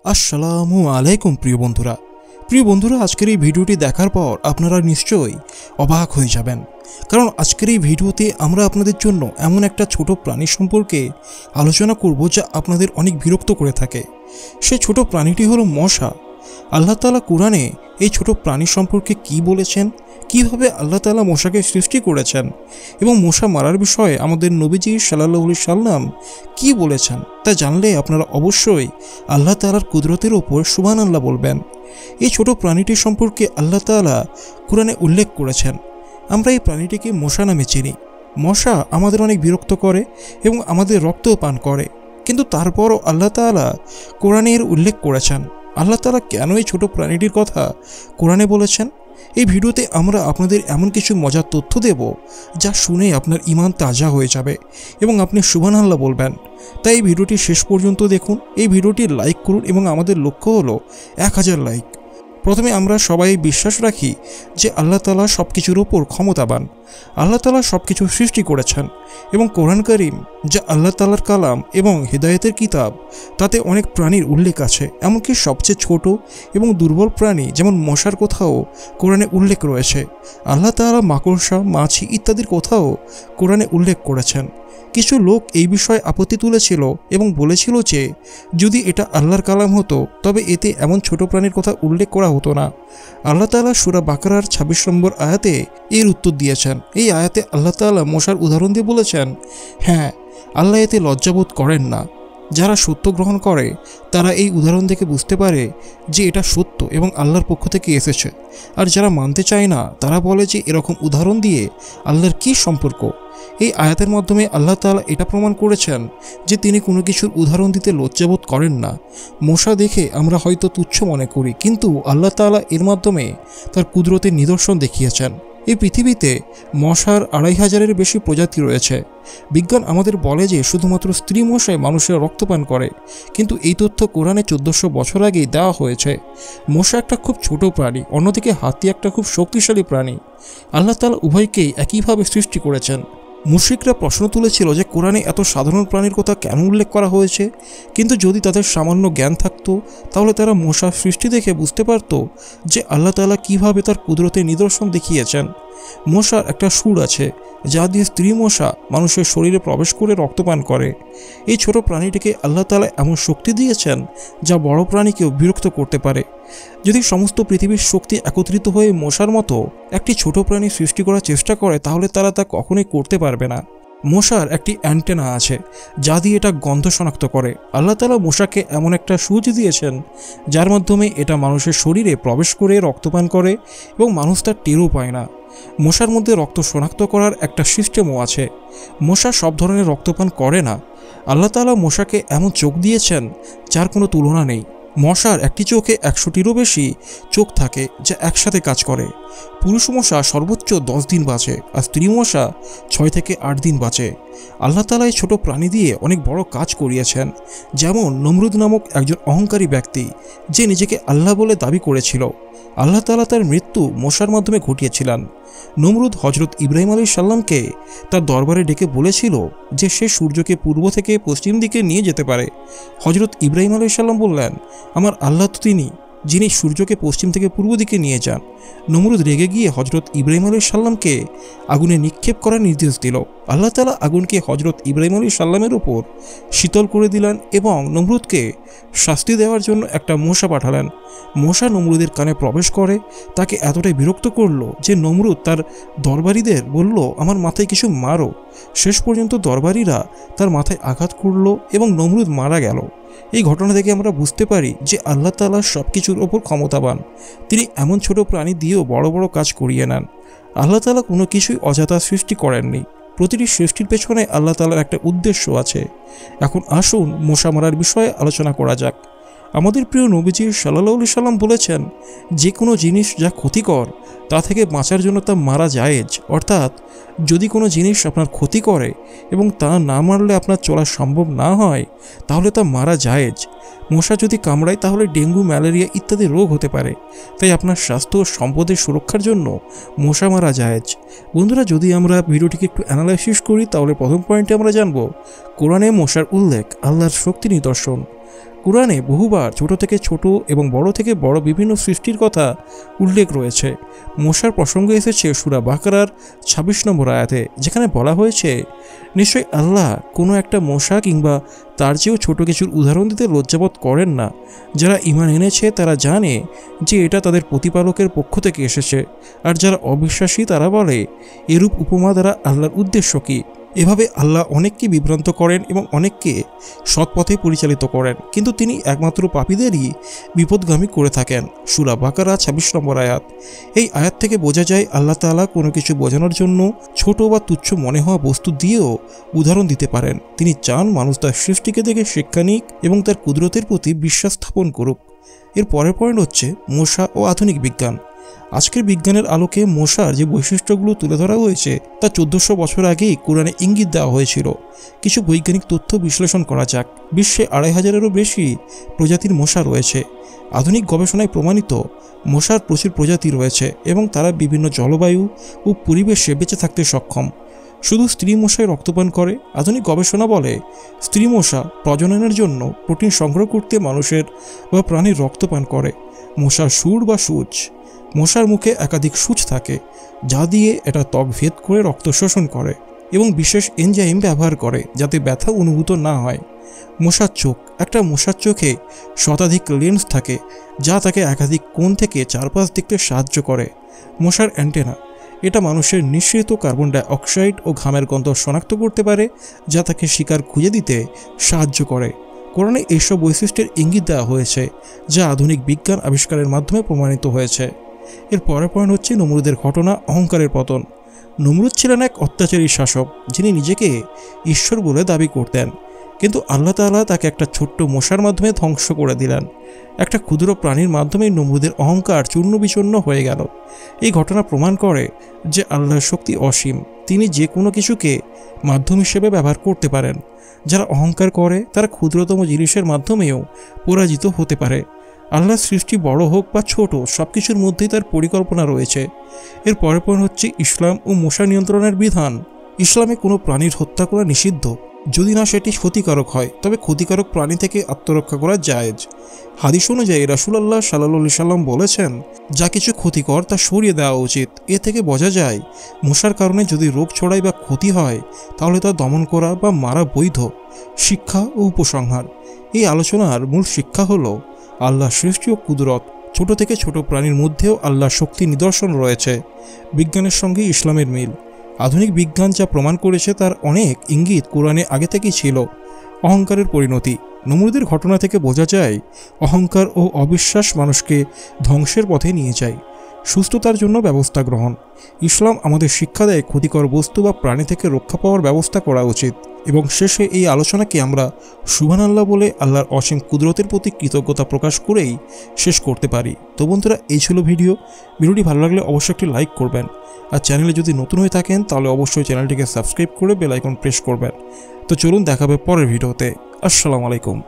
আসসালামু আলাইকুম প্রিয় বন্ধুরা আজকের এই ভিডিওটি দেখার পর আপনারা নিশ্চয়ই অবাক হয়ে যাবেন, কারণ আজকের এই ভিডিওতে আমরা আপনাদের জন্য এমন একটা ছোট প্রাণী সম্পর্কে আলোচনা করব যা আপনাদের অনেক বিরক্ত করে থাকে। সেই ছোট প্রাণীটি হলো মশা। আল্লাহ তাআলা কোরআনে এই ছোট প্রাণী সম্পর্কে কি বলেছেন, কিভাবে আল্লাহ তাআলা মশাকে সৃষ্টি করেছেন এবং মশা মারার বিষয়ে আমাদের নবীজি সাল্লাল্লাহু আলাইহি সাল্লাম কি বলেছেন তা জানলে আপনারা অবশ্যই আল্লাহ তাআলার কুদরতের ওপর সুবহানাল্লাহ বলবেন। এই ছোট প্রাণীটি সম্পর্কে আল্লাহ তাআলা কোরআনে উল্লেখ করেছেন। আমরা এই প্রাণীটিকে মশা নামে চিনি। মশা আমাদের অনেক বিরক্ত করে এবং আমাদের রক্তও পান করে, কিন্তু তারপরও আল্লাহ তাআলা কোরআনে এর উল্লেখ করেছেন। আল্লাহ তাআলা কেন এই ছোট প্রাণীটির কথা কোরআনে বলেছেন, এই ভিডিওতে আমরা আপনাদের এমন কিছু মজার তথ্য দেব যা শুনে আপনার ঈমান তাজা হয়ে যাবে এবং আপনি সুবহানাল্লাহ বলবেন। তাই এই ভিডিওটি শেষ পর্যন্ত দেখুন। এই ভিডিওটি লাইক করুন এবং আমাদের লক্ষ্য হলো 1000 লাইক। প্রথমে আমরা সবাই বিশ্বাস রাখি যে আল্লাহ তাআলা সব কিছুর ওপর ক্ষমতাবান। আল্লাহ তাআলা সব কিছু সৃষ্টি করেছেন এবং কোরআন কারীম যা আল্লাহ তাআলার কালাম এবং হিদায়াতের কিতাব, তাতে অনেক প্রাণীর উল্লেখ আছে। এমনকি সবচেয়ে ছোট এবং দুর্বল প্রাণী যেমন মশার কথাও কোরআনে উল্লেখ রয়েছে। আল্লাহ তাআলা মাকড়সা, মাছি ইত্যাদির কথাও কোরআনে উল্লেখ করেছেন। কিছু লোক এই বিষয়ে আপত্তি তুলেছিল এবং বলেছিল যে যদি এটা আল্লাহর কালাম হতো তবে এতে এমন ছোট প্রাণীর কথা উল্লেখ করা হতো না। আল্লাহ তাআলা সূরা বাকারার 26 নম্বর আয়াতে এর উত্তর দিয়েছেন। এই আয়াতে আল্লাহ তাআলা মশার উদাহরণ দিয়ে বলেছেন, হ্যাঁ, আল্লাহ এতে লজ্জাবোধ করেন না। যারা সত্য গ্রহণ করে তারা এই উদাহরণ থেকে বুঝতে পারে যে এটা সত্য এবং আল্লাহর পক্ষ থেকে এসেছে, আর যারা মানতে চায় না তারা বলে যে এরকম উদাহরণ দিয়ে আল্লাহর কী সম্পর্ক। এই আয়াতের মাধ্যমে আল্লাহ তাআলা এটা প্রমাণ করেছেন যে তিনি কোনো কিছুর উদাহরণ দিতে লজ্জাবোধ করেন না। মশা দেখে আমরা হয়তো তুচ্ছ মনে করি, কিন্তু আল্লাহ তাআলা এর মাধ্যমে তার কুদরতের নিদর্শন দেখিয়েছেন। এই পৃথিবীতে মশার 2500-এর বেশি প্রজাতি রয়েছে। বিজ্ঞান আমাদের বলে যে শুধুমাত্র স্ত্রী মশাই মানুষের রক্তপান করে, কিন্তু এই তথ্য কোরআনে 1400 বছর আগেই দেওয়া হয়েছে। মশা একটা খুব ছোট প্রাণী, অন্যদিকে হাতি একটা খুব শক্তিশালী প্রাণী। আল্লাহ তাআলা উভয়কেই একইভাবে সৃষ্টি করেছেন। মুশরিকরা প্রশ্ন তুলেছিল যে কোরআনে এত সাধারণ প্রাণীর কথা কেন উল্লেখ করা হয়েছে, কিন্তু যদি তাদের সামান্য জ্ঞান থাকতো তাহলে তারা মশার সৃষ্টি দেখে বুঝতে পারত যে আল্লাহ তাআলা কিভাবে তার কুদরতের নিদর্শন দেখিয়েছেন। মশার একটা সুর আছে যা দিয়ে স্ত্রী মশা মানুষের শরীরে প্রবেশ করে রক্তপান করে। এই ছোট প্রাণীটিকে আল্লাহ তাআলা এমন শক্তি দিয়েছেন যা বড় প্রাণীকেও বিরক্ত করতে পারে। যদি সমস্ত পৃথিবীর শক্তি একত্রিত হয়ে মশার মতো একটি ছোট প্রাণী সৃষ্টি করার চেষ্টা করে তাহলে তারা তা কখনোই করতে পারবে না। মশার একটি অ্যান্টেনা আছে যা দিয়ে এটা গন্ধ শনাক্ত করে। আল্লাহ তাআলা মশাকে এমন একটা সূচ দিয়েছেন যার মাধ্যমে এটা মানুষের শরীরে প্রবেশ করে রক্তপান করে এবং মানুষ তার টেরও পায় না। মশার মধ্যে রক্ত শনাক্ত করার একটা সিস্টেমও আছে। মশা সব ধরনের রক্তপান করে না। আল্লাহ তাআলা মশাকে এমন চোখ দিয়েছেন যার কোনো তুলনা নেই। মশার একটি চোখে 100টিরও বেশি চোখ থাকে যা একসাথে কাজ করে। পুরুষ মশা সর্বোচ্চ 10 দিন বাঁচে, আর স্ত্রী মশা 6 থেকে 8 দিন বাঁচে। আল্লাহ তাআলা এই ছোট প্রাণী দিয়ে অনেক বড় কাজ করিয়েছেন। যেমন নমরুদ নামক একজন অহংকারী ব্যক্তি যে নিজেকে আল্লাহ বলে দাবি করেছিল, আল্লাহ তাআলা তার মৃত্যু মশার মাধ্যমে ঘটিয়েছিলেন। নমরুদ হযরত ইব্রাহিম আলাইহিস সালামকে তার দরবারে ডেকে বলেছিল যে সে সূর্যকে পূর্ব থেকে পশ্চিম দিকে নিয়ে যেতে পারে। হযরত ইব্রাহিম আলাইহিস সালাম বললেন, আমার আল্লাহ তো তিনি যিনি সূর্যকে পশ্চিম থেকে পূর্ব দিকে নিয়ে যান। নমরুদ রেগে গিয়ে হযরত ইব্রাহিম আলাইহিস সালামকে আগুনে নিক্ষেপ করার নির্দেশ দিল। আল্লাহ তাআলা আগুনকে হযরত ইব্রাহিম আলাইহিস সালামের উপর শীতল করে দিলেন এবং নমরুদকে শাস্তি দেওয়ার জন্য একটা মশা পাঠালেন। মশা নমরুদের কানে প্রবেশ করে তাকে এতটাই বিরক্ত করলো যে নমরুদ তার দরবারীদের বলল, আমার মাথায় কিছু মারো। শেষ পর্যন্ত দরবারীরা তার মাথায় আঘাত করলো এবং নমরুদ মারা গেল। এই ঘটনা থেকে আমরা বুঝতে পারি যে আল্লাহ তাআলা সব কিছুর ওপর ক্ষমতাবান। তিনি এমন ছোট প্রাণী দিয়েও বড় বড় কাজ করিয়ে নেন। আল্লাহ তাআলা কোনো কিছুই অযথা সৃষ্টি করেননি। প্রতিটি সৃষ্টির পেছনে আল্লাহ তাআলার একটা উদ্দেশ্য আছে। এখন আসুন মশা মারার বিষয়ে আলোচনা করা যাক। আমাদের প্রিয় নবীজি সাল্লাল্লাহু আলাইহি সাল্লাম বলেছেন, যে কোনো জিনিস যা ক্ষতিকর তা থেকে বাঁচার জন্য তা মারা জায়েজ। অর্থাৎ যদি কোনো জিনিস আপনার ক্ষতি করে এবং তা না মারলে আপনার চলা সম্ভব না হয় তাহলে তা মারা জায়েজ। মশা যদি কামড়ায় তাহলে ডেঙ্গু, ম্যালেরিয়া ইত্যাদি রোগ হতে পারে। তাই আপনার স্বাস্থ্য ও সম্পদের সুরক্ষার জন্য মশা মারা জায়েজ। বন্ধুরা, যদি আমরা ভিডিওটিকে একটু অ্যানালাইসিস করি তাহলে প্রথম পয়েন্টে আমরা জানব কোরআনে মশার উল্লেখ আল্লাহর শক্তি নিদর্শন। কুরআনে বহুবার ছোট থেকে ছোট এবং বড় থেকে বড় বিভিন্ন সৃষ্টির কথা উল্লেখ রয়েছে। মশার প্রসঙ্গ এসেছে সূরা বাকারার ২৬ নম্বর আয়াতে, যেখানে বলা হয়েছে, নিশ্চয়ই আল্লাহ কোনো একটা মশা কিংবা তার চেয়েও ছোট কিছুর উদাহরণ দিতে লজ্জাবোধ করেন না। যারা ঈমান এনেছে তারা জানে যে এটা তাদের প্রতিপালকের পক্ষ থেকে এসেছে, আর যারা অবিশ্বাসী তারা বলে এরূপ উপমা দ্বারা আল্লাহর উদ্দেশ্য কী। এভাবে আল্লাহ অনেককে বিভ্রান্ত করেন এবং অনেককে সৎপথে পরিচালিত করেন, কিন্তু তিনি একমাত্র পাপীদেরই বিপদগামী করে থাকেন। সূরা বাকারা ২৬ নম্বর আয়াত। এই আয়াত থেকে বোঝা যায় আল্লাহ তাআলা কোনো কিছু বোঝানোর জন্য ছোট বা তুচ্ছ মনে হওয়া বস্তু দিয়েও উদাহরণ দিতে পারেন। তিনি চান মানুষ তার সৃষ্টিকে দেখে শিক্ষা নিক এবং তার কুদরতের প্রতি বিশ্বাস স্থাপন করুক। এর পরের পয়েন্ট হচ্ছে মশা ও আধুনিক বিজ্ঞান। আজকের বিজ্ঞানের আলোকে মশার যে বৈশিষ্ট্যগুলো তুলে ধরা হয়েছে তা ১৪০০ বছর আগেই কোরআনে ইঙ্গিত দেওয়া হয়েছিল। কিছু বৈজ্ঞানিক তথ্য বিশ্লেষণ করা যাক। বিশ্বে ২৫০০-এরও বেশি প্রজাতির মশা রয়েছে। আধুনিক গবেষণায় প্রমাণিত মশার প্রচুর প্রজাতি রয়েছে এবং তারা বিভিন্ন জলবায়ু ও পরিবেশে বেঁচে থাকতে সক্ষম। শুধু স্ত্রী মশাই রক্তপান করে? আধুনিক গবেষণা বলে স্ত্রী মশা প্রজননের জন্য প্রোটিন সংগ্রহ করতে মানুষের বা প্রাণীর রক্তপান করে। মশার সুর বা সূচ। মশার মুখে একাধিক সূচ থাকে যা দিয়ে এটা ত্বক ভেদ করে রক্ত শোষণ করে এবং বিশেষ এনজাইম ব্যবহার করে যাতে ব্যথা অনুভূত না হয়। মশার চোখ। একটা মশার চোখে শতাধিক লেন্স থাকে যা তাকে একাধিক কোণ থেকে চারপাশ দেখতে সাহায্য করে। মশার অ্যান্টেনা। এটা মানুষের নিঃসৃত কার্বন ডাই অক্সাইড ও ঘামের গন্ধ শনাক্ত করতে পারে, যা তাকে শিকার খুঁজে দিতে সাহায্য করে। কোরআনে এইসব বৈশিষ্ট্যের ইঙ্গিত দেওয়া হয়েছে যা আধুনিক বিজ্ঞান আবিষ্কারের মাধ্যমে প্রমাণিত হয়েছে। এর পরের পয়েন্ট হচ্ছে নমরুদের ঘটনা, অহংকারের পতন। নমরুদ ছিলেন এক অত্যাচারী শাসক যিনি নিজেকে ঈশ্বর বলে দাবি করতেন, কিন্তু আল্লাহ তাআলা তাকে একটা ছোট্ট মশার মাধ্যমে ধ্বংস করে দিলেন। একটা ক্ষুদ্র প্রাণীর মাধ্যমে নমরুদের অহংকার চূর্ণ বিচূর্ণ হয়ে গেল। এই ঘটনা প্রমাণ করে যে আল্লাহর শক্তি অসীম, তিনি যে কোনো কিছুকে মাধ্যম হিসেবে ব্যবহার করতে পারেন। যারা অহংকার করে তারা ক্ষুদ্রতম জিনিসের মাধ্যমেও পরাজিত হতে পারে। আল্লাহর সৃষ্টি বড় হোক বা ছোট, সব কিছুর মধ্যেই তার পরিকল্পনা রয়েছে। এর পরের পয়েন্ট হচ্ছে ইসলাম ও মশা নিয়ন্ত্রণের বিধান। ইসলামে কোনো প্রাণীর হত্যা করা নিষিদ্ধ, যদি না সেটি ক্ষতিকারক হয়, তবে ক্ষতিকারক প্রাণী থেকে আত্মরক্ষা করা জায়েজ। হাদিস অনুযায়ী রাসূলুল্লাহ সাল্লাল্লাহু আলাইহি সাল্লাম বলেছেন, যা কিছু ক্ষতিকর তা সরিয়ে দেওয়া উচিত। এ থেকে বোঝা যায় মশার কারণে যদি রোগ ছড়ায় বা ক্ষতি হয় তাহলে তা দমন করা বা মারা বৈধ। শিক্ষা ও উপসংহার। এই আলোচনার মূল শিক্ষা হলো আল্লাহর সৃষ্টি ও কুদরত। ছোট থেকে ছোট প্রাণীর মধ্যেও আল্লাহর শক্তি নিদর্শন রয়েছে। বিজ্ঞানের সঙ্গে ইসলামের মিল। আধুনিক বিজ্ঞান যা প্রমাণ করেছে তার অনেক ইঙ্গিত কোরআনে আগে থেকেই ছিল। অহংকারের পরিণতি। নমরুদের ঘটনা থেকে বোঝা যায় অহংকার ও অবিশ্বাস মানুষকে ধ্বংসের পথে নিয়ে যায়। সুস্থতার জন্য ব্যবস্থা গ্রহণ। ইসলাম আমাদের শিক্ষা দেয় ক্ষতিকর বস্তু বা প্রাণী থেকে রক্ষা পাওয়ার ব্যবস্থা করা উচিত। এবং শেষে এই আলোচনাকে আমরা সুবহানাল্লাহ বলে আল্লাহর অসীম কুদরতের প্রতি কৃতজ্ঞতা প্রকাশ করেই শেষ করতে পারি। তো বন্ধুরা, এই ছিল ভিডিওটি ভালো লাগলে অবশ্যই একটি লাইক করবেন, আর চ্যানেলে যদি নতুন হয়ে থাকেন তাহলে অবশ্যই চ্যানেলটিকে সাবস্ক্রাইব করে বেল আইকন প্রেস করবেন। তো চলুন, দেখাবে পরের ভিডিওতে। আসসালামু আলাইকুম।